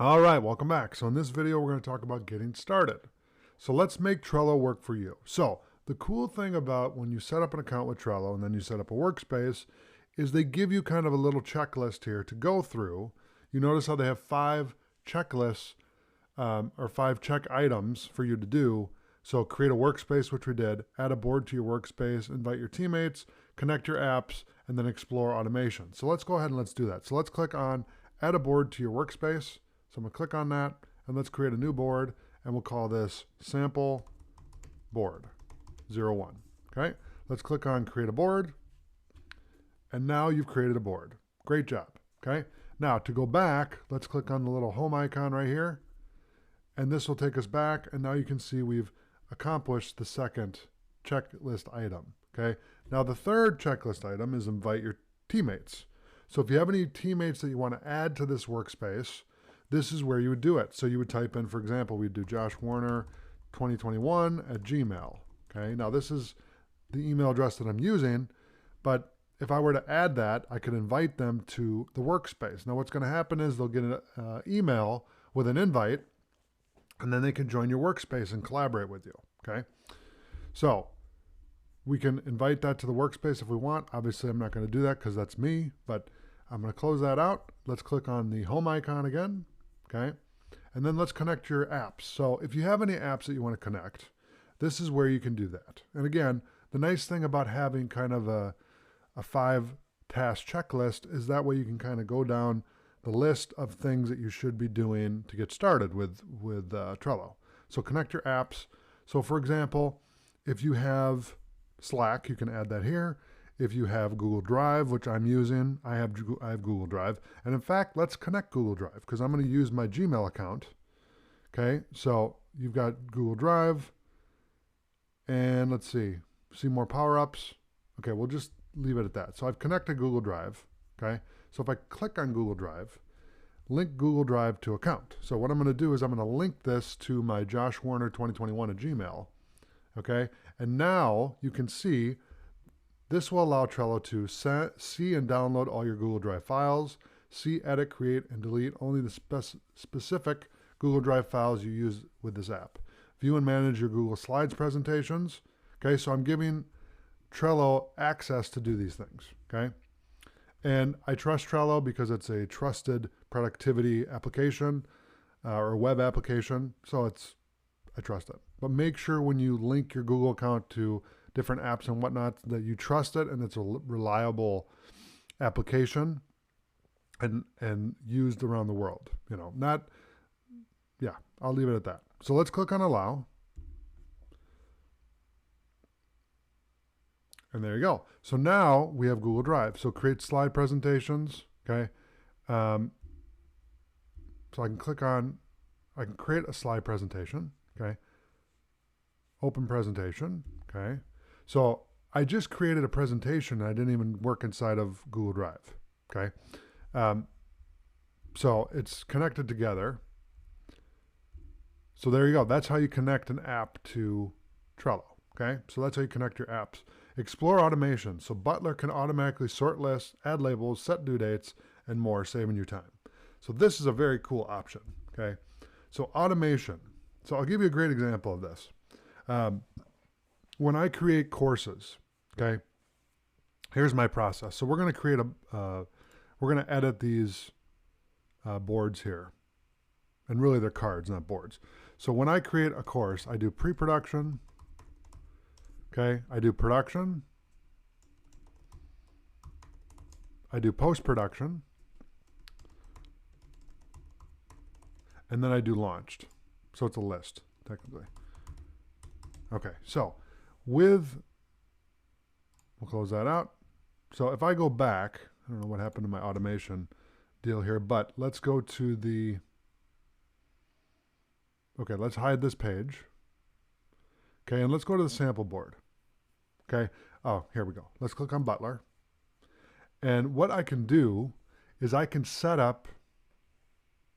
All right, welcome back. So in this video, we're going to talk about getting started. So let's make Trello work for you. So the cool thing about when you set up an account with Trello and then you set up a workspace is they give you kind of a little checklist here to go through. You notice how they have 5 checklists or 5 check items for you to do. So create a workspace, which we did, add a board to your workspace, invite your teammates, connect your apps, and then explore automation. So let's go ahead and let's do that. So let's click on add a board to your workspace. So I'm going to click on that and let's create a new board and we'll call this sample board 01. Okay, let's click on create a board and now you've created a board. Great job. Okay, now to go back, let's click on the little home icon right here and this will take us back and now you can see we've accomplished the second checklist item. Okay, now the third checklist item is invite your teammates. So if you have any teammates that you want to add to this workspace, this is where you would do it. So you would type in, for example, we'd do Josh Warner 2021 at Gmail. Okay, now this is the email address that I'm using, but if I were to add that, I could invite them to the workspace. Now what's going to happen is they'll get an email with an invite, and then they can join your workspace and collaborate with you. Okay, so we can invite that to the workspace if we want. Obviously, I'm not going to do that because that's me, but I'm going to close that out. Let's click on the home icon again. Okay, and then let's connect your apps. So if you have any apps that you want to connect, this is where you can do that. And again, the nice thing about having kind of a 5-task checklist is that way you can kind of go down the list of things that you should be doing to get started with Trello. So connect your apps. So for example, if you have Slack, you can add that here. If you have Google Drive, which I'm using, I have Google Drive. And in fact, let's connect Google Drive because I'm going to use my Gmail account. Okay, so you've got Google Drive. And let's see more power-ups. Okay, we'll just leave it at that. So I've connected Google Drive. Okay, so if I click on Google Drive, link Google Drive to account. So what I'm going to do is I'm going to link this to my Josh Warner 2021 at Gmail. Okay, and now you can see this will allow Trello to see and download all your Google Drive files, see, edit, create, and delete only the specific Google Drive files you use with this app. View and manage your Google Slides presentations. Okay, so I'm giving Trello access to do these things. Okay, and I trust Trello because it's a trusted productivity application or web application, so I trust it. But make sure when you link your Google account to different apps and whatnot that you trust it and it's a reliable application and used around the world. I'll leave it at that. So let's click on allow. And there you go. So now we have Google Drive. So create slide presentations. Okay. So I can create a slide presentation. Okay. Open presentation. Okay. So I just created a presentation and I didn't even work inside of Google Drive. Okay. So it's connected together. So there you go. That's how you connect an app to Trello. Okay. So that's how you connect your apps. Explore automation. So Butler can automatically sort lists, add labels, set due dates, and more, saving you time. So this is a very cool option. Okay. So automation. So I'll give you a great example of this. When I create courses, okay, here's my process. So we're going to create we're going to edit these boards here. And really they're cards, not boards. So when I create a course, I do pre-production, okay, I do production, I do post-production, and then I do launched. So it's a list, technically. Okay, so we'll close that out. So if I go back, I don't know what happened to my automation deal here, but let's go to okay, let's hide this page. Okay, and let's go to the sample board. Okay, oh, here we go. Let's click on Butler. And what I can do is I can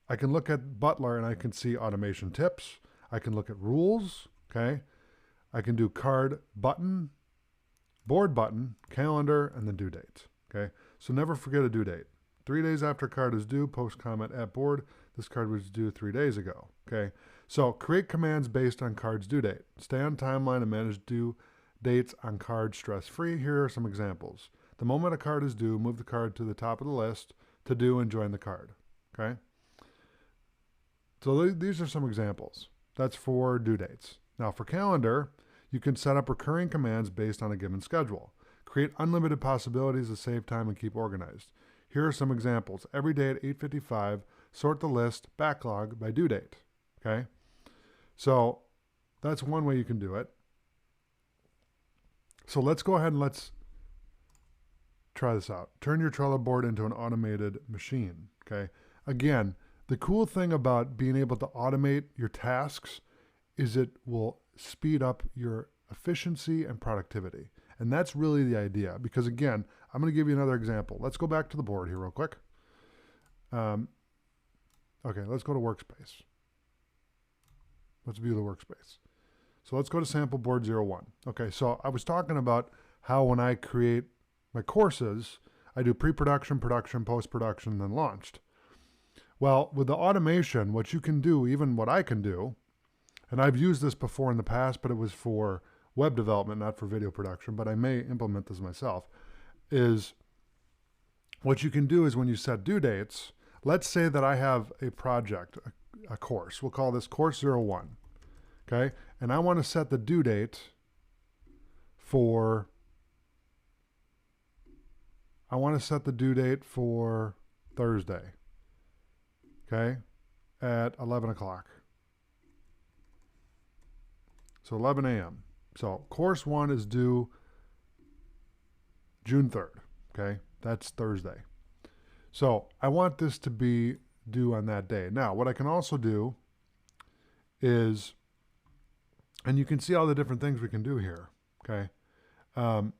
look at Butler and I can see automation tips. I can look at rules, okay? I can do card button, board button, calendar, and then due date, okay? So never forget a due date. 3 days after card is due, post comment at board This card was due 3 days ago. Okay, so create commands based on card's due date. Stay on timeline and manage due dates on cards stress-free. Here are some examples. The moment a card is due, move the card to the top of the list to do and join the card. Okay, so these are some examples. That's for due dates. Now for calendar, you can set up recurring commands based on a given schedule. Create unlimited possibilities to save time and keep organized. Here are some examples. Every day at 8:55, sort the list backlog by due date. Okay, so that's one way you can do it. So let's go ahead and let's try this out. Turn your Trello board into an automated machine. Okay, again, the cool thing about being able to automate your tasks is it will speed up your efficiency and productivity. And that's really the idea, because again, I'm going to give you another example. Let's go back to the board here real quick. Okay, let's go to workspace. Let's view the workspace. So let's go to sample board 01. Okay, so I was talking about how when I create my courses, I do pre-production, production, post-production, then launched. Well, with the automation, what you can do, even what I can do, and I've used this before in the past, but it was for web development, not for video production, but I may implement this myself, is what you can do is when you set due dates, let's say that I have a project, a course. We'll call this course 01, okay? And I want to set the due date for, Thursday, okay, at 11 o'clock. So 11 a.m. So course 1 is due June 3rd, okay? That's Thursday. So I want this to be due on that day. Now, what I can also do is, and you can see all the different things we can do here, okay? We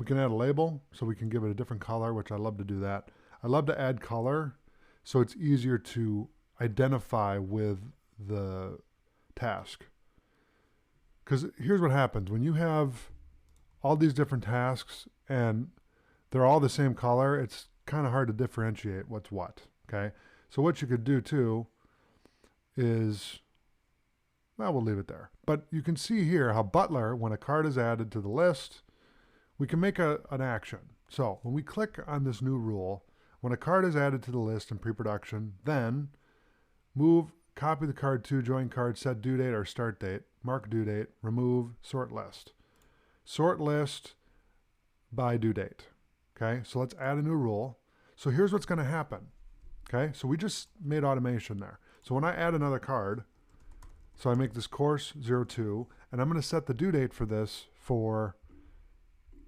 can add a label, so we can give it a different color, which I love to do that. I love to add color, so it's easier to identify with the task. Because here's what happens. When you have all these different tasks and they're all the same color, it's kind of hard to differentiate what's what, okay? So what you could do too is, well, we'll leave it there. But you can see here how Butler, when a card is added to the list, we can make an action. So when we click on this new rule, when a card is added to the list in pre-production, then move, copy the card to, join card, set due date or start date, mark due date, remove, sort list. Sort list by due date. Okay, so let's add a new rule. So here's what's going to happen. Okay, so we just made automation there. So when I add another card, so I make this course 02, and I'm going to set the due date for this for,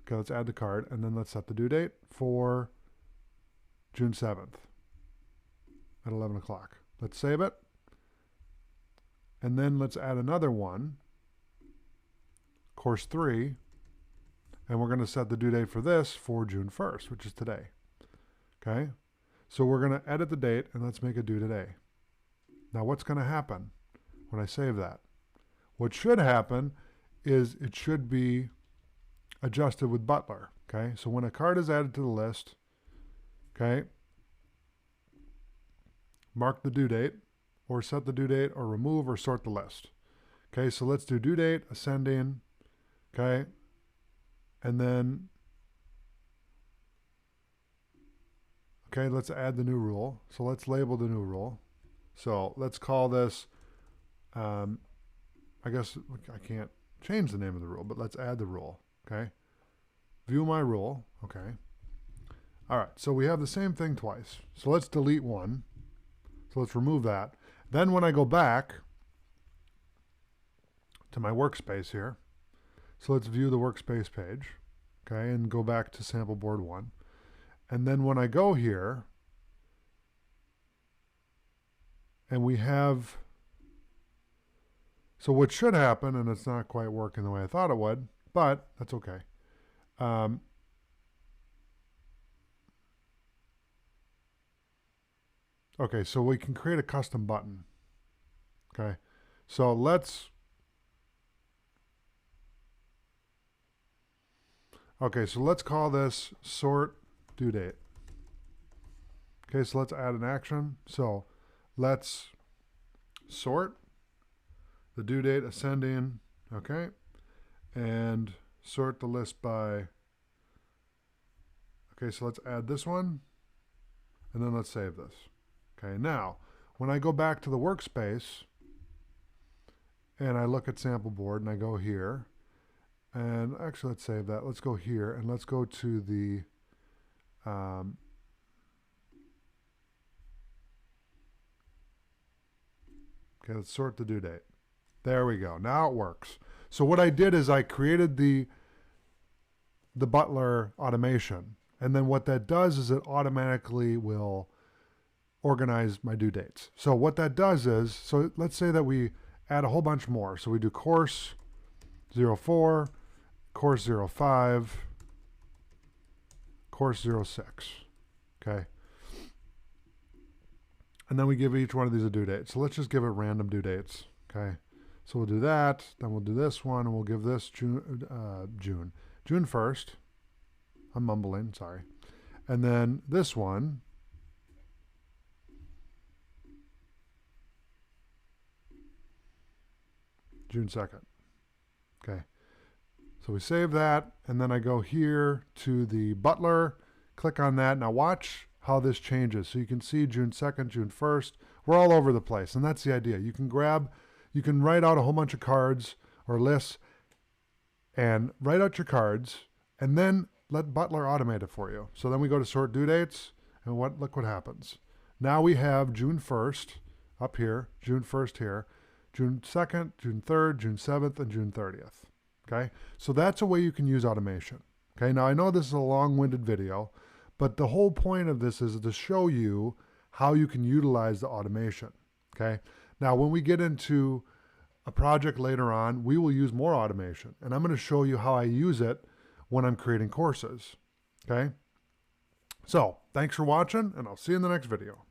okay, let's add the card, and then let's set the due date for June 7th at 11 o'clock. Let's save it. And then let's add another one, course 3, and we're going to set the due date for this for June 1st, which is today. Okay, so we're going to edit the date and let's make it due today. Now what's going to happen when I save that? What should happen is it should be adjusted with Butler. Okay, so when a card is added to the list, okay, mark the due date, or set the due date, or remove or sort the list. Okay, so let's do due date, ascending, okay, and then, okay, let's add the new rule. So let's label the new rule. So let's call this, I guess I can't change the name of the rule, but let's add the rule, okay. View my rule, okay. All right, so we have the same thing twice. So let's delete one. So let's remove that. Then when I go back to my workspace here, so let's view the workspace page, okay, and go back to sample board 1. And then when I go here, and we have, so what should happen, and it's not quite working the way I thought it would, but that's okay. Okay, so we can create a custom button. Okay, so let's, okay, so let's call this sort due date. Okay, so let's add an action. So let's sort the due date ascending, okay, and sort the list by, okay, so let's add this one, and then let's save this. Okay, now, when I go back to the workspace, and I look at sample board, and I go here, and actually let's save that. Let's go here, and let's go to the, okay, let's sort the due date. There we go. Now it works. So what I did is I created the Butler automation. And then what that does is it automatically will organize my due dates. So what that does is, so let's say that we add a whole bunch more. So we do course 04, course 05, course 06. Okay. And then we give each one of these a due date. So let's just give it random due dates. Okay. So we'll do that, then we'll do this one, and we'll give this June 1st. I'm mumbling, sorry. And then this one, June 2nd. Okay. So we save that, and then I go here to the Butler, click on that. Now watch how this changes. So you can see June 2nd, June 1st. We're all over the place, and that's the idea. You can write out a whole bunch of cards or lists and write out your cards and then let Butler automate it for you. So then we go to sort due dates, and look what happens. Now we have June 1st up here, June 1st here, June 2nd, June 3rd, June 7th, and June 30th. Okay, so that's a way you can use automation. Okay, now I know this is a long-winded video, but the whole point of this is to show you how you can utilize the automation. Okay. Now, when we get into a project later on, we will use more automation, and I'm going to show you how I use it when I'm creating courses. Okay? So, thanks for watching, and I'll see you in the next video.